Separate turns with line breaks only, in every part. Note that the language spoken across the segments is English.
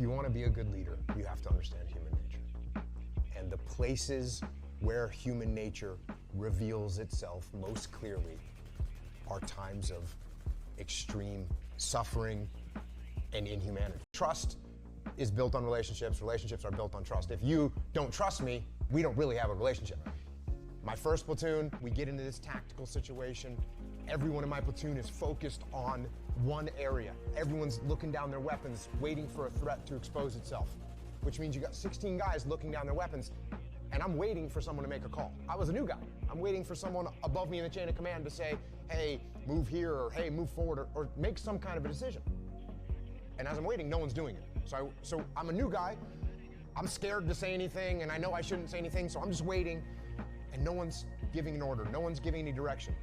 you want to be a good leader, you have to understand human nature. And the places where human nature reveals itself most clearly are times of extreme suffering and inhumanity. Trust is built on relationships. Relationships are built on trust. If you don't trust me, we don't really have a relationship. My first platoon, we get into this tactical situation. Everyone in my platoon is focused on one area. Everyone's looking down their weapons, waiting for a threat to expose itself, which means you got 16 guys looking down their weapons, and I'm waiting for someone to make a call. I was a new guy. I'm waiting for someone above me in the chain of command to say, hey, move here, or hey, move forward, or make some kind of a decision. And as I'm waiting, no one's doing it. So I'm a new guy. I'm scared to say anything, and I know I shouldn't say anything, so I'm just waiting, and no one's giving an order. No one's giving any direction.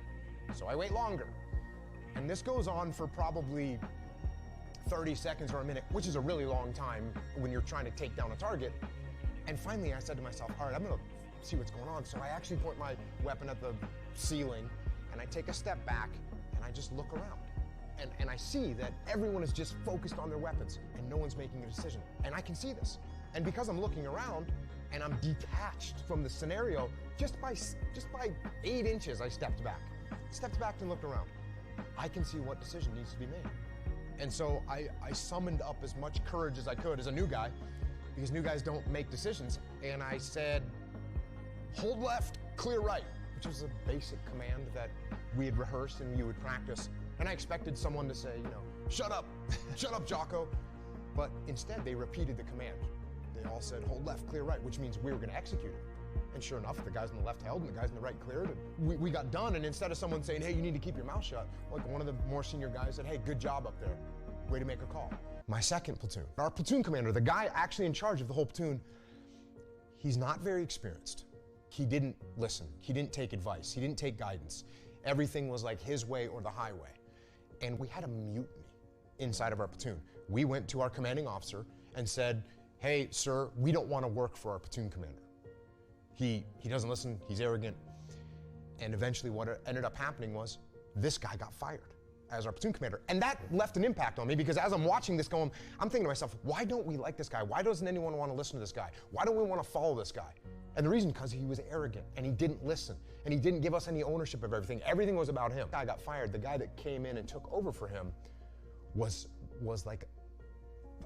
So I wait longer. And this goes on for probably 30 seconds or a minute, which is a really long time when you're trying to take down a target. And finally, I said to myself, all right, I'm gonna see what's going on. So I actually point my weapon at the ceiling, and I take a step back, and I just look around. And I see that everyone is just focused on their weapons, and no one's making a decision. And I can see this. And because I'm looking around, and I'm detached from the scenario, just by 8 inches, I stepped back and looked around. I can see what decision needs to be made. And so I summoned up as much courage as I could as a new guy, because new guys don't make decisions. And I said, hold left, clear right, which was a basic command that we had rehearsed and you would practice. And I expected someone to say, shut up, Jocko. But instead, they repeated the command. They all said, hold left, clear right, which means we were going to execute it. And sure enough, the guys on the left held and the guys on the right cleared. And we got done, and instead of someone saying, hey, you need to keep your mouth shut, like one of the more senior guys said, hey, good job up there. Way to make a call. My second platoon, our platoon commander, the guy actually in charge of the whole platoon, he's not very experienced. He didn't listen. He didn't take advice. He didn't take guidance. Everything was like his way or the highway. And we had a mutiny inside of our platoon. We went to our commanding officer and said, hey, sir, we don't want to work for our platoon commander. He doesn't listen, he's arrogant. And eventually what ended up happening was this guy got fired as our platoon commander. And that left an impact on me, because as I'm watching this going, I'm thinking to myself, why don't we like this guy? Why doesn't anyone want to listen to this guy? Why don't we want to follow this guy? And the reason, because he was arrogant and he didn't listen and he didn't give us any ownership of everything. Everything was about him. The guy got fired. The guy that came in and took over for him was like,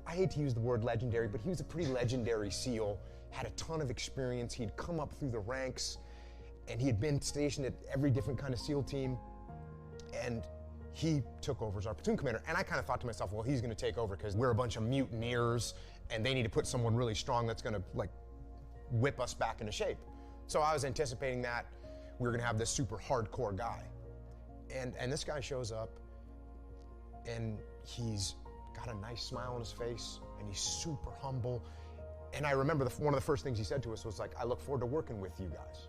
I hate to use the word legendary, but he was a pretty legendary SEAL, had a ton of experience. He'd come up through the ranks and he had been stationed at every different kind of SEAL team. And he took over as our platoon commander. And I kind of thought to myself, well, he's gonna take over because we're a bunch of mutineers and they need to put someone really strong that's gonna like whip us back into shape. So I was anticipating that we were gonna have this super hardcore guy. And this guy shows up and he's got a nice smile on his face and he's super humble. And I remember one of the first things he said to us was like, I look forward to working with you guys.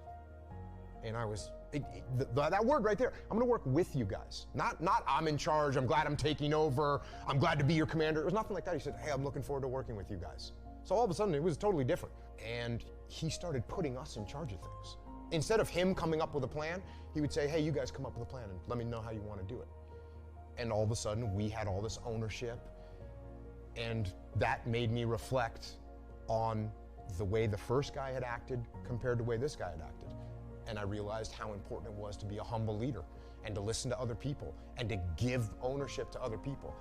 And I was, that word right there, I'm gonna work with you guys. Not I'm in charge, I'm glad I'm taking over, I'm glad to be your commander. It was nothing like that. He said, hey, I'm looking forward to working with you guys. So all of a sudden it was totally different. And he started putting us in charge of things. Instead of him coming up with a plan, he would say, hey, you guys come up with a plan and let me know how you want to do it. And all of a sudden we had all this ownership, and that made me reflect on the way the first guy had acted compared to the way this guy had acted. And I realized how important it was to be a humble leader and to listen to other people and to give ownership to other people.